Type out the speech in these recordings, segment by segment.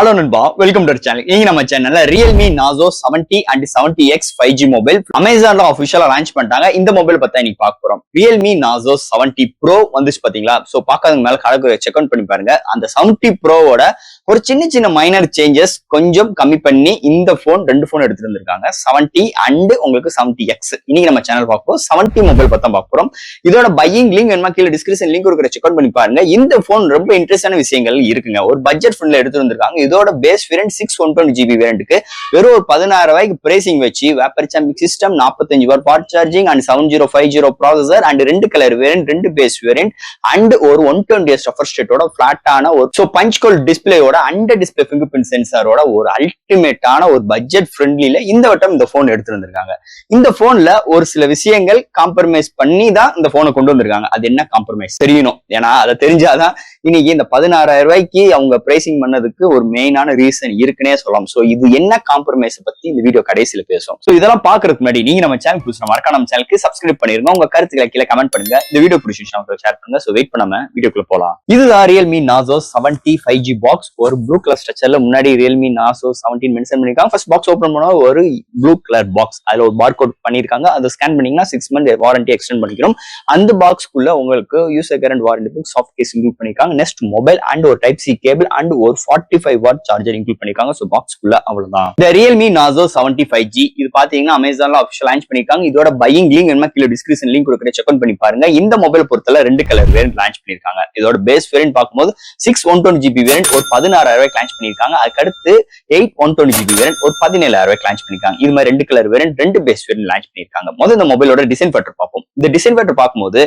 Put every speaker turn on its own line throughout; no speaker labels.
Hello நண்பா, welcome to channel. இன்னைக்கு நம்ம சேனல்ல Realme Nazo 70 and 70X 5G mobile Amazonல ஆஃபிஷியலா லான்ச் பண்ணிட்டாங்க. இந்த மொபைல் பத்தி இன்னைக்கு பார்க்க போறோம். Realme Nazo 70 Pro வந்துச்சு பாத்தீங்களா? சோ பார்க்காதவங்க மேல கலக்கு செக் அவுட் பண்ணி பாருங்க. அந்த 70 Proவோட ஒரு சின்ன மைனர் சேஞ்சஸ் கொஞ்சம் கம்மி பண்ணி இந்த ரெண்டு போன் எடுத்துட்டு வந்திருக்காங்க. 70 அண்ட் உங்களுக்கு 70X. இன்னைக்கு நம்ம சேனல் பார்ப்போம் 70 மொபைல் பத்தி பார்க்க போறோம். இதோட பையிங் லிங்க் வேணுமா கீழே டிஸ்கிரிப்ஷன் லிங்க் இருக்கிற செக் அவுட் பண்ணி பாருங்க. இந்த போன் ரொம்ப இன்ட்ரெஸ்டான விஷயங்கள் இருக்குங்க. ஒரு பட்ஜெட் போன்ல எடுத்துட்டு வந்திருக்காங்க. இதோட பேஸ் வேரியன்ட் 6/120GB வேரியன்ட்க்கு வெறும் ஒரு 16 ரூபாய்க்கு பிரைசிங் வச்சு vapour chamber system 45 watt fast charging and 7050 processor and ரெண்டு கலர் வேரியன்ட் ரெண்டு பேஸ் வேரியன்ட் அண்ட் ஒரு 120Hz ரெஃப்ரெஷ் ரேட்டோட பிளாட்டான ஒரு பஞ்ச் கோல் டிஸ்பிளேயோட அண்டர் டிஸ்பிளே ஃபிங்கர் பிரிண்ட் சென்சாரோட ஒரு அல்டிமேட்டான ஒரு பட்ஜெட் ஃப்ரெண்ட்லில இந்த வட்டம் இந்த போன் எடுத்து வந்திருக்காங்க. இந்த போன்ல ஒரு சில விஷயங்கள் காம்ப்ரமைஸ் பண்ணி தான் இந்த போனை கொண்டு வந்திருக்காங்க. அது என்ன காம்ப்ரமைஸ் தெரியணும், ஏன்னா அதை தெரிஞ்சாதான் இன்னைக்கு இந்த 16,000 ரூபாய்க்கு அவங்க பிரைசிங் பண்ணதுக்கு ஒரு மெயினான ரீசன் இருக்குன்னே சொல்லலாம். சோ இது என்ன காம்ப்ரமைஸ் பத்தி இந்த வீடியோ கடைசியில பேசும். சோ இதெல்லாம் பாக்குறதுக்கு முன்னாடி நீங்க நம்ம சேனல் புதுசா மறக்காம நம்ம சேனலுக்கு சப்ஸ்கிரைப் பண்ணிருங்க. உங்க கருத்துக்களை கீழே கமெண்ட் பண்ணுங்க. இந்த வீடியோ பிடிச்சிருந்தா ஷேர் பண்ணுங்க. சோ வெயிட் பண்ணாம வீடியோக்குள்ள போலாம். இதுதான் Realme Nazo 70 5G பாக்ஸ். ஒரு ப்ளூ கலர் ஸ்ட்ரக்சர்ல முன்னாடி Realme Nazo 17 மென்ஷன் பண்ணிருக்காங்க. ஃபர்ஸ்ட் பாக்ஸ் ஓபன் பண்ணா ஒரு ப்ளூ கலர் பாக்ஸ், அதுல ஒரு பார்கோட் பண்ணிருக்காங்க. அதை ஸ்கேன் பண்ணீங்கன்னா 6 month வாரண்டி எக்ஸ்டெண்ட் பண்ணிக்கிறோம். அந்த பாக்ஸ்க்குள்ள உங்களுக்கு user guarantee warranty book soft case include பண்ணிருக்காங்க. நெக்ஸ்ட் மொபைல் அண்ட் ஒரு டைப் சி கேபிள் அண்ட் ஒரு 45 வாட் சார்ஜர் இன்க்ளூட் பண்ணிருக்காங்க. சோ பாக்ஸ்க்குள்ள அவ்வளவுதான். இந்த Realme Nazo 70 5G இது பாத்தீங்கன்னா Amazonல ஆஃபிஷியல் லான்ச் பண்ணிருக்காங்க. இதோட பையிங் லிங்க் வேணுமா கீழே டிஸ்கிரிப்ஷன் லிங்க் கொடுக்குற செக் அவுட் பண்ணி பாருங்க. இந்த மொபைல் பொறுத்தல ரெண்டு கலர் வேரியன்ட் லான்ச் பண்ணிருக்காங்க. இதோட பேஸ் வேரியன்ட் பார்க்கும்போது 6/120GB வேரியன்ட் ஒரு 16,000 ரூபாய்க்கு லான்ச் பண்ணிருக்காங்க. அதுக்கடுத்து 8/120GB வேரியன்ட் ஒரு 17,000 ரூபாய்க்கு லான்ச் பண்ணிருக்காங்க. இது மாதிரி ரெண்டு கலர் வேரியன்ட் ரெண்டு பேஸ் வேரியன்ட் லான்ச் பண்ணிருக்காங்க. முதல்ல இந்த மொபைலோட டிசைன் ஃபேக்டர் பார்ப்போம். இந்த டிசைன் ஃபேக்டர் பார்க்கும்போது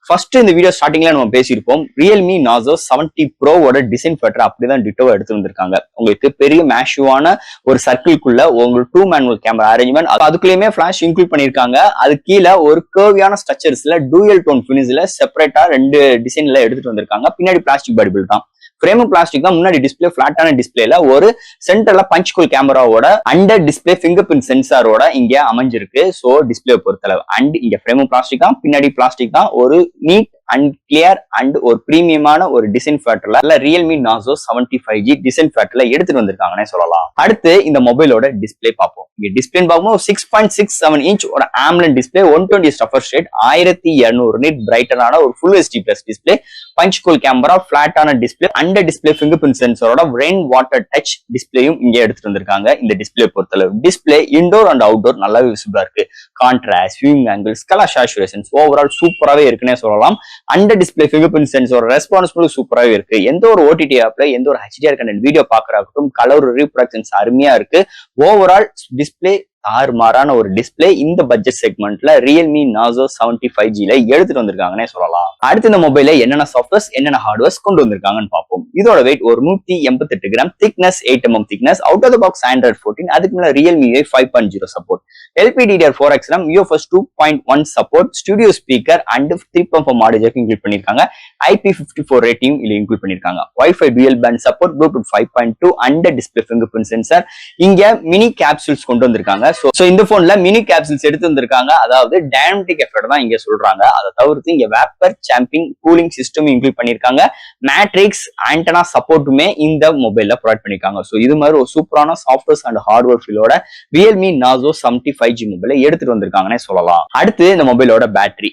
ஃபர்ஸ்ட் இந்த வீடியோ ஸ்டார்டிங்ல நம்ம பேசியிருப்போம். Realme Nazo 70 Proவோட டிசைன் ஃபேக்டர் அப்படிதான் டிட்டோவா எடுத்து வந்திருக்காங்க. உங்களுக்கு பெரிய மேஷுவான ஒரு சர்க்கிள்குள்ள உங்களுக்கு 2 மேனுவல் கேமரா அரேஞ்ச்மெண்ட், அதுக்குள்ளேயுமே ஃபிளாஷ் இன்க்ளூட் பண்ணிருக்காங்க. அது கீழே ஒரு கர்வியான ஸ்ட்ரக்சர்ஸ்ல டூயல் டோன் ஃபினிஷ்ல செப்பரேட்டா ரெண்டு டிசைன்ல எடுத்துட்டு வந்திருக்காங்க. பின்னாடி பிளாஸ்டிக் பாடி பில்ட் தான், ஃப்ரேம் பிளாஸ்டிக் தான். முன்னாடி டிஸ்பிளே பிளாட்டான டிஸ்பிளேல ஒரு சென்டர்ல பஞ்ச் கோல் கேமராவோட அண்டர் டிஸ்பிளே ஃபிங்கர் பிரிண்ட் சென்சாரோட இங்க அமைஞ்சிருக்கு. சோ டிஸ்பிளே பொறுத்தளவு அண்ட் இங்க ஃப்ரேம் பிளாஸ்டிக் தான், பின்னாடி பிளாஸ்டிக் தான். ஒரு நீட் அண்ட் கிளியர் அண்ட் ஒரு பிரீமியமான ஒரு டிசைன் ஃபேக்டர்ல Realme Nazo 70 5G டிசைன் ஃபேக்டர்ல எடுத்துட்டு வந்திருக்காங்கன்னே சொல்லலாம். அடுத்து இந்த மொபைலோட டிஸ்பிளே பார்ப்போம். இங்க டிஸ்பிளே பார்க்கும்போது 6.67 இன்ச் ஒரு AMOLED display 120Hz refresh rate 1200 nit பிரைட்டரான ஒரு full HD plus display punch hole camera பிளாட்டான display under display fingerprint சென்சாரோட ரெயின் வாட்டர் டச் டிஸ்பிளேயும் இங்கே எடுத்துட்டு வந்திருக்காங்க. இந்த டிஸ்பிளே பொறுத்தளவு டிஸ்பிளே இன்டோர் அண்ட் அவுட்டோர் நல்லாவே விசிபிளா இருக்கு. Contrast, viewing angles, colour saturations overall சூப்பராகவே இருக்குன்னே சொல்லலாம். Under display fingerprint sensor responsible சூப்பராகவே இருக்கு. எந்த ஒரு ஓடிடி ஆப்ல எந்த ஒரு HDR கண்டென்ட் வீடியோ பாக்குறாகட்டும் கலர் ரீப்ரொடக்ஷன்ஸ் அருமையா இருக்கு. ஓவரால் டிஸ்பிளே தாறுமாறான ஒரு டிஸ்பிளே இந்த பட்ஜெட் செக்மெண்ட்ல Realme Nazo 70 5Gல எடுத்துட்டு வந்திருக்காங்கன்னே சொல்லலாம். அடுத்து இந்த மொபைல என்னென்ன சாஃப்ட்வேர்ஸ் என்னென்ன ஹார்ட்வேர்ஸ் கொண்டு வந்திருக்காங்கன்னு பார்ப்போம். இதோட வெயிட் ஒரு 188 gram, thickness 8mm thickness, out of the box Android 14, அதுக்கு மேல Realme UI 5.0 support, LPDDR4X RAM, UFS 2.1 support, studio speaker and 3.4 audio include பண்ணிருக்காங்க. IP54 ரேட்டிங் இதுல இன்க்ளூட் பண்ணிருக்காங்க. Wi-Fi dual band support, Bluetooth 5.2 and display fingerprint sensor. இங்க mini capsules கொண்டு வந்திருக்காங்க. So இந்த போன்ல மினி கேப்சூல்ஸ் எடுத்து வந்திருக்காங்க. அதாவது டைனமிக் எஃபெக்ட் தான் இங்க சொல்றாங்க. அதை தவிர்த்து இங்க vapour chamber cooling system include பண்ணிருக்காங்க. மேட்ரிக்ஸ் ஆண்டனா சப்போர்ட்டுமே இந்த மொபைல்ல ப்ரொவைட் பண்ணிருக்காங்க. சோ இது மாதிரி ஒரு சூப்பரான சாஃப்ட்வேர்ஸ் அண்ட் ஹார்ட்வேர் ஃபீலோட Realme Nazo 70 5G மொபைலை எடுத்துட்டு வந்திருக்காங்கன்னே சொல்லலாம். அடுத்து இந்த மொபைலோட பேட்டரி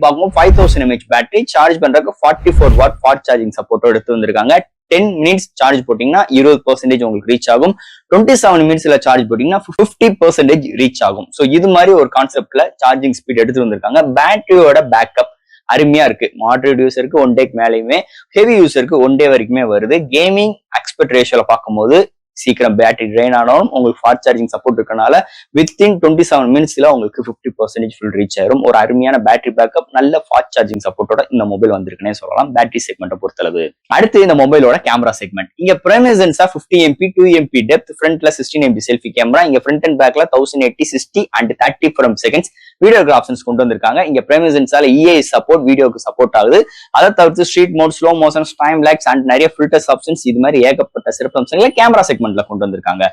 பார்க்கும்போது 5000 mAh பேட்டரி, சார்ஜ் பண்றதுக்கு 44 வாட் ஃபாஸ்ட் சார்ஜிங் சப்போர்ட்டோட எடுத்து வந்திருக்காங்க. 10 minutes சார்ஜ் போட்டீங்கன்னா 20% உங்களுக்கு ரீச் ஆகும். 27 minutesல சார்ஜ் போட்டீங்கன்னா 50% ரீச் ஆகும். சோ இது மாதிரி ஒரு கான்செப்ட்ல சார்ஜிங் ஸ்பீட் எடுத்து வந்திருக்காங்க. பேட்டரியோட பேக்கப் அருமையா இருக்கு. மாடரேட் யூசருக்கு 1 டேக்கு மேலேயுமே, ஹெவி யூசருக்கு 1 டே வரைக்குமே வருது. கேமிங் எக்ஸ்பெக்ட் ரேஷியோல பார்க்கும்போது சீக்கிரம் பேட்டரி ட்ரெயின் ஆனாலும் உங்களுக்கு ஃபாஸ்ட் சார்ஜிங் சப்போர்ட் இருக்கனால வித்தின் 27 மினிட்ஸ்ல உங்களுக்கு 50% ஃபுல் ரீச் ஆயிரும். ஒரு அருமையான பேட்டரி பேக்கப், நல்ல ஃபாஸ்ட் சார்ஜிங் சப்போர்ட்டோட இந்த மொபைல் வந்திருக்குன்னே சொல்லலாம் பேட்டரி செக்மெண்ட்டை பொறுத்தளவு. அடுத்து இந்த மொபைலோட கேமரா செக்மெண்ட். இங்க primary sensor 50MP 2MP depth, ஃப்ரண்ட்ல 16MP செல்ஃபி கேமரா. இங்க ஃப்ரண்ட் அண்ட் பேக்ல 1080 60 அண்ட் 30 frames வீடியோக்கு ஆப்ஷன்ஸ் கொண்டு வந்திருக்காங்க. இங்க பிரைமரி சென்சார்ல EA சப்போர்ட், வீடியோக்கு சப்போர்ட் ஆகுது. அதை தவிர்த்து street mode, slow motion, time lapse and நிறைய ஃபில்டர்ஸ் ஆப்ஷன்ஸ் இது மாதிரி ஏகப்பட்ட சிறப்பு அம்சங்களை கேமரா செக்மெண்ட்ல கொண்டு வந்திருக்காங்க.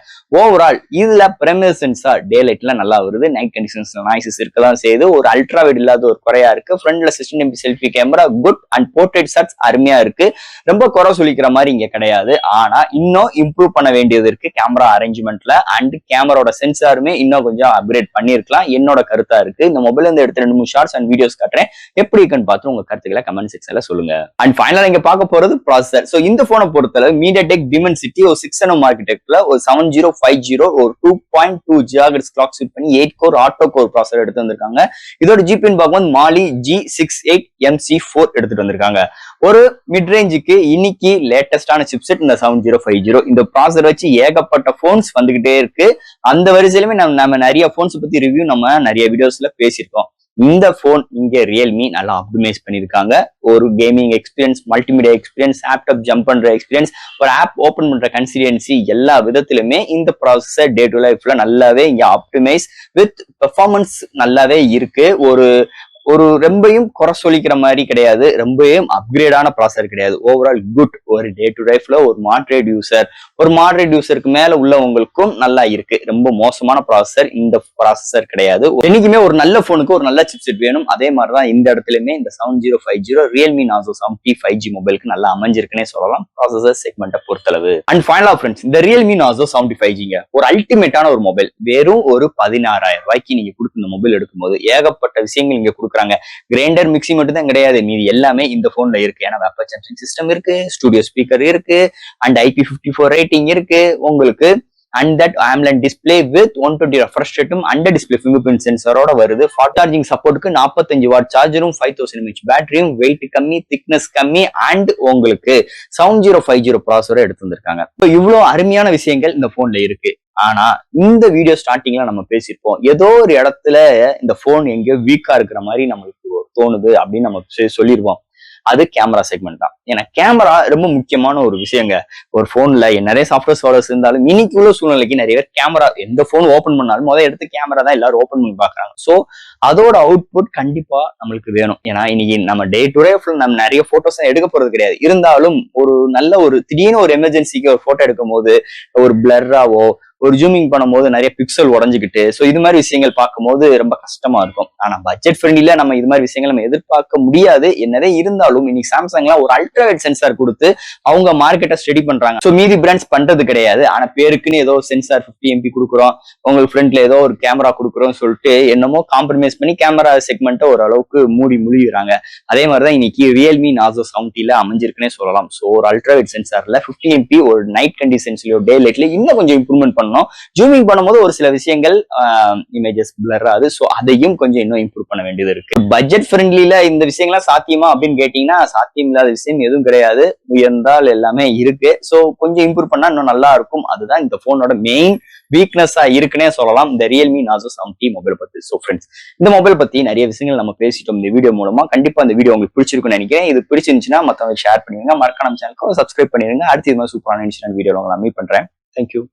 ஓவரால் இதுல பிரைமரி சென்சார் டே லைட்ல நல்லா வருது. நைட் கண்டிஷன்ஸ்ல நாய்ஸஸ் இருக்கதான் செய்யுது. ஒரு அல்ட்ரா வைட் இல்லாத ஒரு குறையா இருக்கு. ஃப்ரண்ட்ல 16 MP selfie camera good and portrait shots அருமையா இருக்கு. ரொம்ப குறை சொல்லிக்கிற மாதிரி இங்க கிடையாது. ஆனா இன்னும் இம்ப்ரூவ் பண்ண வேண்டியது இருக்கு கேமரா அரேஞ்ச்மெண்ட்ல அண்ட் கேமராவோட சென்சாருமே இன்னும் கொஞ்சம் அப்கிரேட் பண்ணிருக்கலாம். என்னோட கருத்தா இருக்கு. இந்த மொபைல் வந்து எடுத்து 2-3 ஷார்ட்ஸ் அண்ட் வீடியோஸ் காட்டுறேன். எப்படி இருக்குன்னு பார்த்து உங்க கருத்துக்களை கமெண்ட் செக்ஷன்ல சொல்லுங்க. அண்ட் ஃபைனலா இங்க பார்க்க போறது ப்ராசஸர். சோ இந்த போனை பொறுத்தளவு MediaTek Dimensity ஒரு 6 nm ஆர்கிடெக்ட்ல ஒரு 7050 ஒரு 2.2 GHz கிளாக் ஸ்பீட் பண்ணி 8 கோர் ஆட்டோ கோர் ப்ராசஸர் எடுத்து வந்திருக்காங்க. இதோட ஜிபின்னு பார்க்கும்போது Mali G68MC4 எடுத்துட்டு வந்திருக்காங்க. ஒரு மிட் ரேஞ்சுக்கு இன்னைக்கு லேட்டஸ்டான சிப்செட் இந்த 7050. இந்த ப்ராசஸர் வச்சு ஏகப்பட்ட போன்ஸ் வந்துகிட்டே இருக்கு. அந்த வரிசையிலுமே நம்ம நிறைய போன்ஸ் பத்தி ரிவ்யூ நம்ம நிறைய வீடியோஸ்ல பேசியிருக்கோம். இந்த போன் இங்க ரியல்மி நல்லா ஆப்டிமைஸ் பண்ணிருக்காங்க. ஒரு gaming experience, multimedia experience, laptop jump பண்ற எக்ஸ்பீரியன்ஸ், ஒரு ஆப் ஓபன் பண்ற கன்சிடென்சி எல்லா விதத்திலுமே இந்த ப்ராசஸர் டே டு லைஃப்ல நல்லாவே இங்க ஆப்டிமைஸ் வித் பெர்ஃபார்மன்ஸ் நல்லாவே இருக்கு. ஒரு ரொம்பவும் குறை சொல்லிக்கிற மாதிரி கிடையாது, ரொம்பவும் அப்கிரேடான ப்ராசஸர் கிடையாது. Overall good. ஒரு டே டு லைஃப்ல ஒரு மாடரேட் யூசருக்கு மேல உள்ளவங்களுக்கும் நல்லா இருக்கு. ரொம்ப மோசமான ப்ராசஸர் இந்த ப்ராசஸர் கிடையாது. என்னைக்குமே ஒரு நல்ல போனுக்கு ஒரு நல்ல சிப்செட் வேணும். அதே மாதிரிதான் இந்த இடத்துலயுமே இந்த 7050 ரியல்மி நாசோ 70 5G மொபைலுக்கு நல்லா அமைஞ்சிருக்குன்னே சொல்லலாம் ப்ராசஸர் செக்மெண்ட்டை பொறுத்தளவு. அண்ட் ஃபைனலா ஃப்ரெண்ட்ஸ், இந்த ரியல்மி நாசோ 70 5G ஒரு அல்டிமேட்டான ஒரு மொபைல். வெறும் ஒரு 16,000 ரூபாய்க்கு நீங்க கொடுத்து இந்த மொபைல் எடுக்கும்போது ஏகப்பட்ட விஷயங்கள் இங்க கொடுக்குறாங்க. கிரைண்டர் மிக்சி மட்டும் தான் கிடையாது, மீது எல்லாமே இந்த போன்ல இருக்கு. ஏன்னா வேப்பர் சாம்சங் சிஸ்டம் இருக்கு, ஸ்டுடியோ ஸ்பீக்கர் இருக்கு அண்ட் IP54 ரேட்டிங் இருக்கு உங்களுக்கு. and that AMOLED display with 120 refresh rate under display fingerprint sensor ஓட வருது. ஃபாஸ்ட் சார்ஜிங் சப்போர்ட்டுக்கு 45 வாட் சார்ஜரும் 5000 mAh பேட்டரியும், வெயிட் கம்மி, திக்னஸ் கம்மி அண்ட் உங்களுக்கு 7050 ப்ராசஸரை எடுத்து வந்திருக்காங்க. இவ்வளவு அருமையான விஷயங்கள் இந்த போன்ல இருக்கு. ஆனா இந்த வீடியோ ஸ்டார்டிங்ல நம்ம பேசியிருப்போம், ஏதோ ஒரு இடத்துல இந்த போன் எங்கேயோ வீக்கா இருக்கிற மாதிரி நம்மளுக்கு தோணுது அப்படின்னு நம்ம சொல்லிருவோம். அது கேமரா செக்மெண்ட் தான். ஏன்னா கேமரா ரொம்ப முக்கியமான ஒரு விஷயங்க. ஒரு போன்ல நிறைய சாஃப்ட்வேர் சோர்ஸ் இருந்தாலும் இன்னைக்கு உள்ள சூழ்நிலைக்கு நிறைய பேர் கேமரா எந்த போன் ஓபன் பண்ணாலும் முதல் எடுத்து கேமரா தான் எல்லாரும் ஓபன் பண்ணி பாக்குறாங்க. சோ அதோட அவுட்புட் கண்டிப்பா நம்மளுக்கு வேணும். ஏன்னா இன்னைக்கு நம்ம டே டு டே நம்ம நிறைய போட்டோஸ் எடுக்க போறது கிடையாது. இருந்தாலும் ஒரு நல்ல ஒரு திடீர்னு ஒரு எமர்ஜென்சிக்கு ஒரு போட்டோ எடுக்கும் போது ஒரு பிளர்ராவோ ஒரு ஜூமிங் பண்ணும்போது நிறைய பிக்சல் உடஞ்சுக்கிட்டு சோ இது மாதிரி விஷயங்கள் பார்க்கும்போது ரொம்ப கஷ்டமா இருக்கும். ஆனா பட்ஜெட் ஃப்ரெண்ட்லில நம்ம இது மாதிரி விஷயங்கள் நம்ம எதிர்பார்க்க முடியாது. என்னதே இருந்தாலும் இன்னைக்கு சாம்சங்லாம் ஒரு அல்ட்ராவைட் சென்சார் கொடுத்து அவங்க மார்க்கெட்டை ஸ்டடி பண்றாங்க. சோ மீதி பிராண்ட்ஸ் பண்றது கிடையாது. ஆனா பேருக்குன்னு ஏதோ சென்சார் 50 MP கொடுக்குறோம், உங்களுக்கு ஃப்ரண்ட்ல ஏதோ ஒரு கேமரா கொடுக்குறோம் சொல்லிட்டு என்னமோ காம்ப்ரமைஸ் பண்ணி கேமரா செக்மெண்ட்டை ஓரளவுக்கு முழுகிறாங்க. அதே மாதிரிதான் இன்னைக்கு ரியல்மி நாசோ 70ல அமைஞ்சிருக்குன்னே சொல்லலாம். சோ ஒரு அல்ட்ராவைட் சென்சார்ல 50 MP ஒரு நைட் கண்டிஷன்ஸ்லயோ டே லைட்ல இன்னும் கொஞ்சம் இம்ப்ரூவ்மெண்ட் பண்ணணும். ஜூமிங் பண்ணும்போது ஒரு சில விஷயங்கள் இமேஜஸ் பிளர் ஆகுது. சோ அதையும் கொஞ்சம் இன்னும் இம்ப்ரூவ் பண்ண வேண்டியது இருக்கு. பட்ஜெட் ஃப்ரெண்ட்லில இந்த விஷயங்கள்லாம் சாத்தியமா அப்படின்னு கேட்டீங்கன்னா சாத்தியம் இல்லாத விஷயம் எதுவும் கிடையாது. உயர்ந்தால் எல்லாமே இருக்கு. சோ கொஞ்சம் இம்ப்ரூவ் பண்ணா இன்னும் நல்லா இருக்கும். அதுதான் இந்த போனோட மெயின் வீக்னஸா இருக்குன்னே சொல்லலாம் இந்த ரியல்மி நாசோ 70 மொபைல் பத்தி. சோ ஃப்ரெண்ட்ஸ், இந்த மொபைல் பத்தி நிறைய விஷயங்கள் நம்ம பேசிட்டோம் இந்த வீடியோ மூலமா. கண்டிப்பா இந்த வீடியோ உங்களுக்கு பிடிச்சிருக்குன்னு நினைக்கிறேன். இது பிடிச்சிருந்துச்சுன்னா மத்தவங்க ஷேர் பண்ணிருங்க, மறக்காம சேனலுக்கு சப்ஸ்கிரைப் பண்ணிருங்க. அடுத்து இது மாதிரி சூப்பரான வீடியோ உங்களை மீட் பண்றேன். தேங்க்யூ.